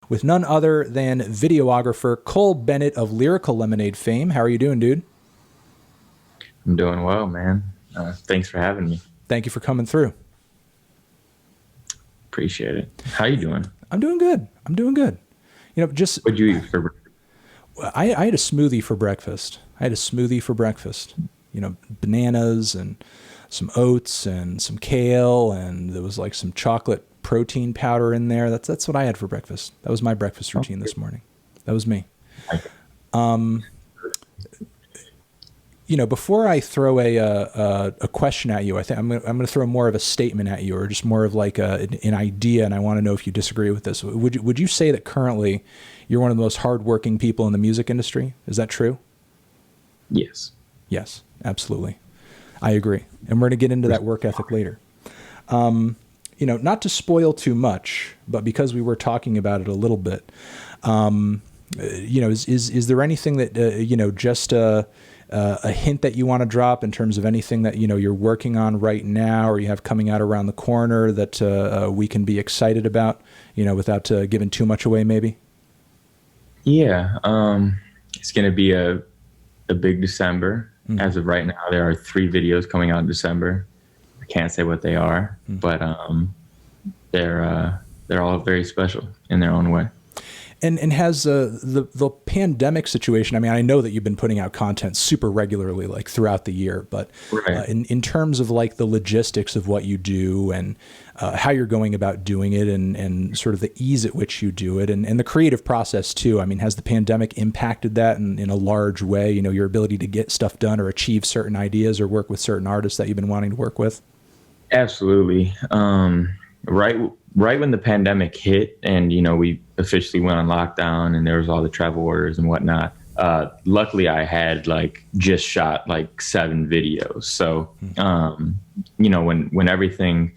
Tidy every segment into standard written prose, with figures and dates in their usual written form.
with none other than videographer Cole Bennett of Lyrical Lemonade fame. How are you doing, dude? I'm doing well, man. Thanks for having me. Thank you for coming through. Appreciate it. How you doing? I'm doing good. I'm doing good. You know, just What'd you eat for? I had a smoothie for breakfast. You know, bananas and some oats and some kale, and there was like some chocolate protein powder in there. That's what I had for breakfast. That was my breakfast routine this morning. That was me. You know, before I throw a question at you, I think I'm going to throw more of a statement at you, or just more of like an idea, and I want to know if you disagree with this. Would you say that currently you're one of the most hardworking people in the music industry? Is that true? Yes. Yes, absolutely. I agree, and we're going to get into that work ethic later. You know, not to spoil too much, but because we were talking about it a little bit, you know, is there anything that you know, just a hint that you want to drop in terms of anything that, you know, you're working on right now or you have coming out around the corner that we can be excited about, you know, without giving too much away maybe? Yeah. It's going to be a big December. As of right now, there are 3 videos coming out in December. I can't say what they are, but they're all very special in their own way. And has the pandemic situation, I mean, I know that you've been putting out content super regularly, like throughout the year, but Right. In terms of like the logistics of what you do and how you're going about doing it and sort of the ease at which you do it and the creative process too, I mean, has the pandemic impacted that in a large way, you know, your ability to get stuff done or achieve certain ideas or work with certain artists that you've been wanting to work with? Absolutely. Right when the pandemic hit and, you know, we officially went on lockdown and there was all the travel orders and whatnot. Luckily I had like just shot like 7 videos. So, you know, when everything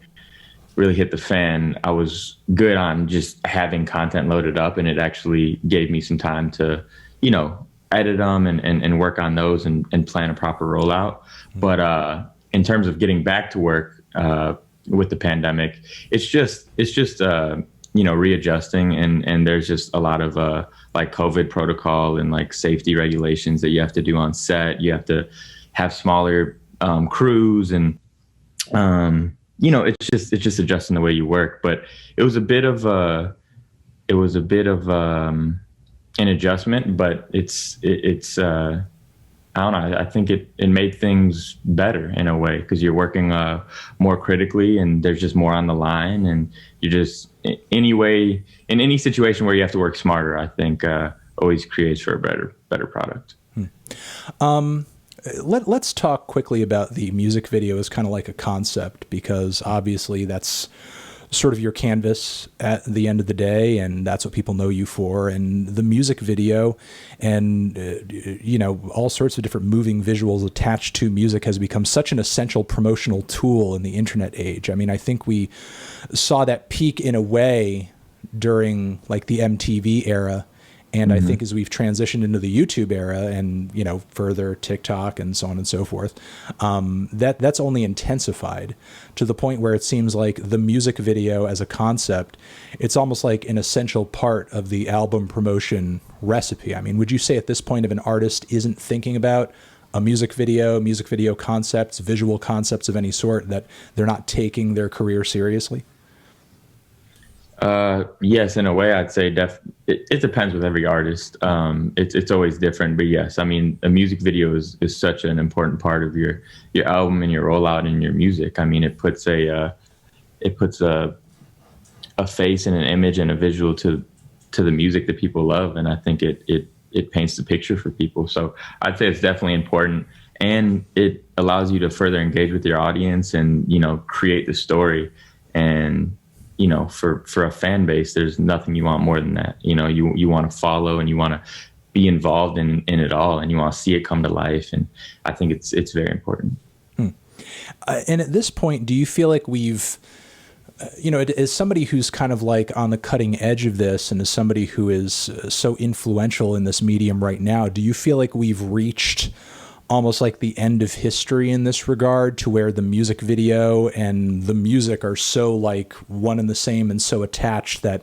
really hit the fan, I was good on just having content loaded up, and it actually gave me some time to, you know, edit them and work on those and plan a proper rollout. But in terms of getting back to work, with the pandemic, it's just you know, readjusting, and there's just a lot of like COVID protocol and like safety regulations that you have to do on set. You have to have smaller crews, and you know, it's just adjusting the way you work. But it was a bit of an adjustment, but it's I don't know. I think it made things better in a way, because you're working more critically, and there's just more on the line, and you just in any situation where you have to work smarter, I think always creates for a better product. Let's talk quickly about the music video as kind of like a concept, because obviously that's sort of your canvas at the end of the day, and that's what people know you for. And the music video and you know, all sorts of different moving visuals attached to music has become such an essential promotional tool in the internet age. I mean, I think we saw that peak in a way during like the MTV era. And I think as we've transitioned into the YouTube era and, you know, further TikTok and so on and so forth, that's only intensified to the point where it seems like the music video as a concept, it's almost like an essential part of the album promotion recipe. I mean, would you say at this point if an artist isn't thinking about a music video concepts, visual concepts of any sort, that they're not taking their career seriously? Yes, in a way, I'd say it depends with every artist. It's always different, but yes, I mean, a music video is such an important part of your album and your rollout and your music. I mean, it puts a face and an image and a visual to the music that people love, and I think it paints the picture for people. So I'd say it's definitely important, and it allows you to further engage with your audience and, you know, create the story. And you know, for a fan base, there's nothing you want more than that. You know, you want to follow and you want to be involved in it all, and you want to see it come to life. And I think it's very important. And at this point, do you feel like we've, you know, as somebody who's kind of like on the cutting edge of this, and as somebody who is so influential in this medium right now, do you feel like we've reached almost like the end of history in this regard, to where the music video and the music are so like one and the same and so attached that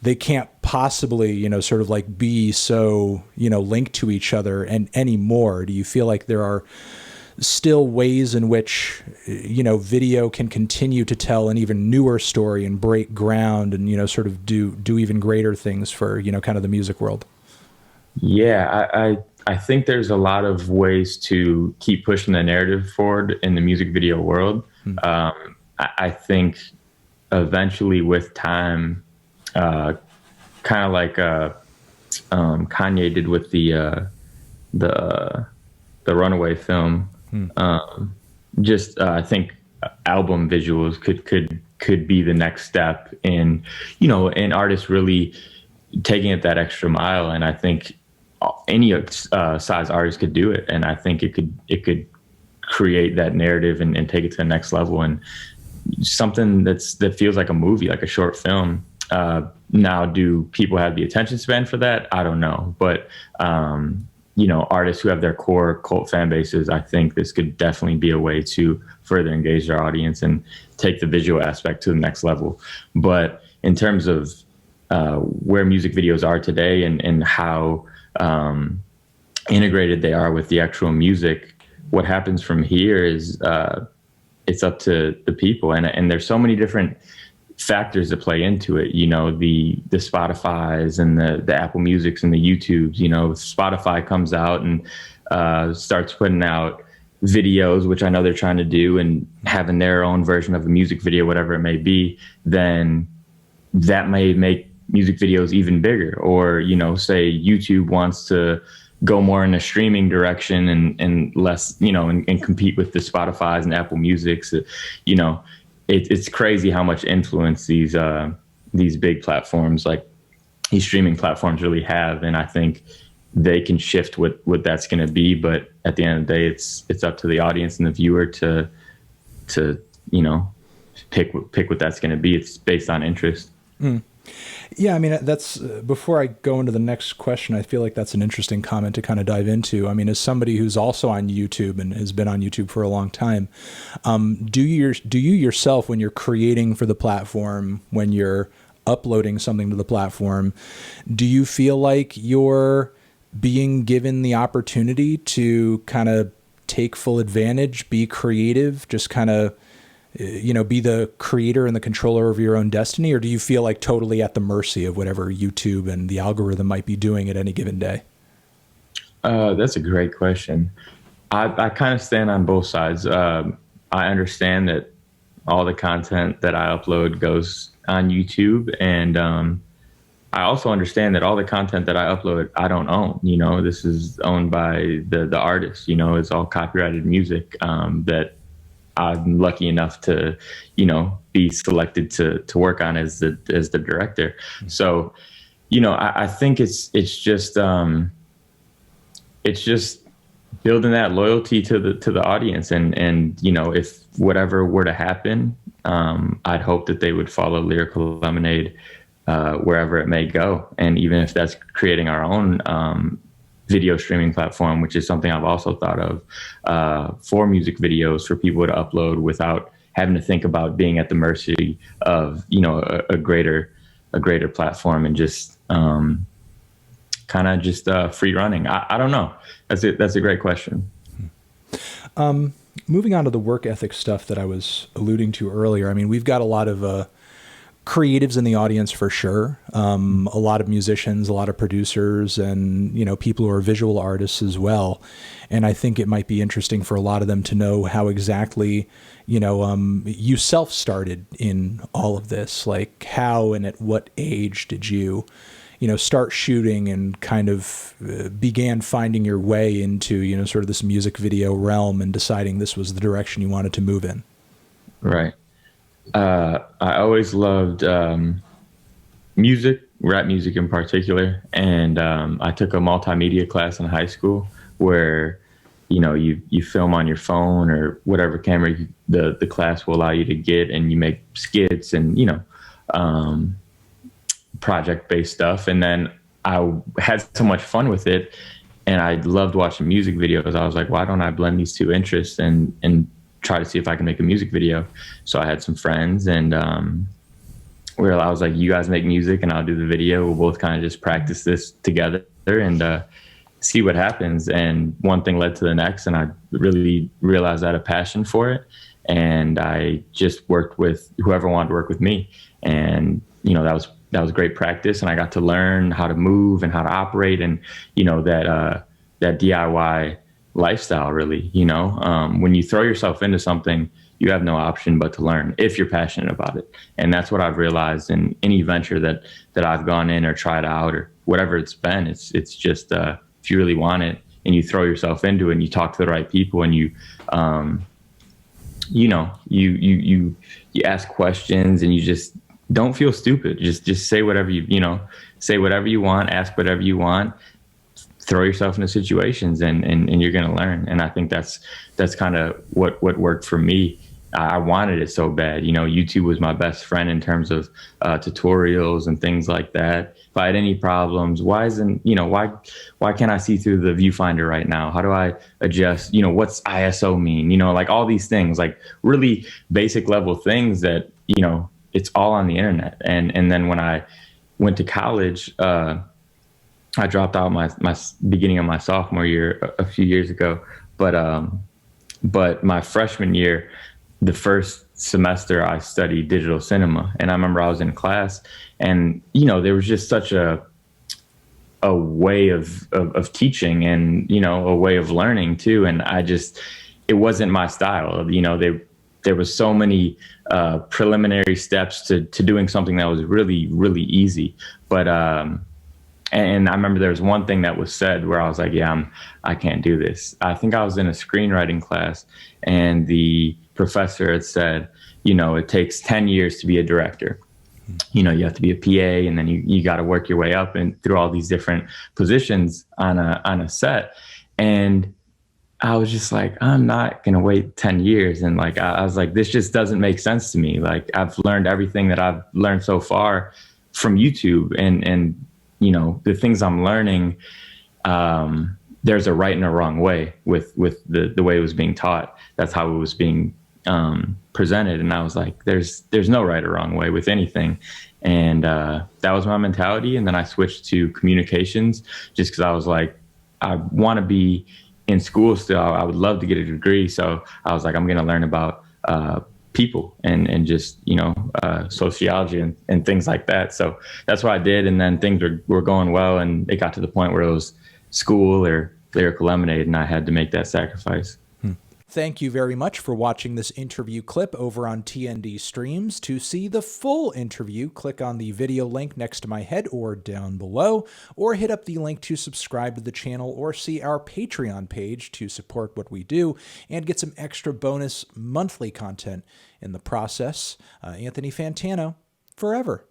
they can't possibly, sort of like be so, linked to each other and anymore? Do you feel like there are still ways in which, video can continue to tell an even newer story and break ground and, sort of do even greater things for, kind of the music world? Yeah, I think there's a lot of ways to keep pushing the narrative forward in the music video world. I think eventually with time, kind of like Kanye did with the Runaway film. I think album visuals could be the next step in, an artist really taking it that extra mile. And I think any size artist could do it. And I think it could create that narrative and take it to the next level, and something that feels like a movie, like a short film. Now, do people have the attention span for that? I don't know. But, artists who have their core cult fan bases, I think this could definitely be a way to further engage their audience and take the visual aspect to the next level. But in terms of where music videos are today and how integrated they are with the actual music, what happens from here is it's up to the people. And there's so many different factors that play into it, the Spotify's and the Apple Musics and the YouTubes. Spotify comes out and starts putting out videos, which I know they're trying to do, and having their own version of a music video, whatever it may be, then that may make music videos even bigger. Or, say YouTube wants to go more in a streaming direction and less, and compete with the Spotify's and Apple Musics. It's crazy how much influence these big platforms, like these streaming platforms, really have. And I think they can shift what that's going to be. But at the end of the day, it's up to the audience and the viewer to pick what that's going to be. It's based on interest. Yeah, I mean, that's before I go into the next question, I feel like that's an interesting comment to kind of dive into. I mean, as somebody who's also on YouTube and has been on YouTube for a long time, do you yourself, when you're creating for the platform, when you're uploading something to the platform, do you feel like you're being given the opportunity to kind of take full advantage, be creative, just kind of be the creator and the controller of your own destiny? Or do you feel like totally at the mercy of whatever YouTube and the algorithm might be doing at any given day? That's a great question. I kind of stand on both sides. I understand that all the content that I upload goes on YouTube. And I also understand that all the content that I upload, I don't own. This is owned by the artist. It's all copyrighted music that I'm lucky enough to, be selected to work on as the director. So, I think it's just building that loyalty to the audience, and if whatever were to happen, I'd hope that they would follow Lyrical Lemonade wherever it may go, and even if that's creating our own video streaming platform, which is something I've also thought of for music videos, for people to upload without having to think about being at the mercy of a greater platform, and just kind of just free running. I don't know. That's a great question. Moving on to the work ethic stuff that I was alluding to earlier. I mean, we've got a lot of creatives in the audience for sure. A lot of musicians, a lot of producers, and, people who are visual artists as well. And I think it might be interesting for a lot of them to know how exactly, you self started in all of this. Like, how and at what age did you, start shooting and kind of began finding your way into, sort of this music video realm and deciding this was the direction you wanted to move in? Right. I always loved music, rap music in particular, and I took a multimedia class in high school where you film on your phone or whatever camera the class will allow you to get, and you make skits and project-based stuff. And then I had so much fun with it and I loved watching music videos. I was like, why don't I blend these two interests and try to see if I can make a music video? So I had some friends, and where I was like, you guys make music and I'll do the video. We'll both kind of just practice this together and see what happens. And one thing led to the next, and I really realized I had a passion for it. And I just worked with whoever wanted to work with me. And, you know, that was great practice. And I got to learn how to move and how to operate, and, you know, that DIY lifestyle, really. You know, when you throw yourself into something, you have no option but to learn if you're passionate about it. And that's what I've realized in any venture that I've gone in or tried out or whatever it's been. It's just if you really want it and you throw yourself into it and you talk to the right people and you know, you ask questions and you just don't feel stupid. Just say whatever say whatever you want, ask whatever you want, throw yourself into situations, and you're going to learn. And I think that's kind of what worked for me. I wanted it so bad. You know, YouTube was my best friend in terms of tutorials and things like that. If I had any problems, why can't I see through the viewfinder right now? How do I adjust? You know, what's ISO mean? You know, like all these things, like really basic level things that, you know, it's all on the internet. And then when I went to college, I dropped out my beginning of my sophomore year a few years ago, but my freshman year, the first semester, I studied digital cinema. And I remember I was in class, and, you know, there was just such a way of teaching, and, you know, a way of learning too. And it wasn't my style. You know, there was so many preliminary steps to doing something that was really, really easy. But, and I remember there was one thing that was said where I was like, yeah, I can't do this. I think I was in a screenwriting class, and the professor had said, you know, it takes 10 years to be a director. You know, you have to be a PA, and then you got to work your way up and through all these different positions on a set. And I was just like, I'm not going to wait 10 years. And like, I was like, this just doesn't make sense to me. Like, I've learned everything that I've learned so far from YouTube, and, you know, the things I'm learning, there's a right and a wrong way with the way it was being taught. That's how it was being presented. And I was like, there's no right or wrong way with anything. And that was my mentality. And then I switched to communications just because I was like, I want to be in school still. I would love to get a degree. So I was like, I'm going to learn about people and just, you know, sociology and things like that. So that's what I did. And then things were going well, and it got to the point where it was school or lyrical lemonade, and I had to make that sacrifice. Thank you very much for watching this interview clip over on TND Streams. To see the full interview, click on the video link next to my head or down below, or hit up the link to subscribe to the channel or see our Patreon page to support what we do and get some extra bonus monthly content in the process. Anthony Fantano, forever.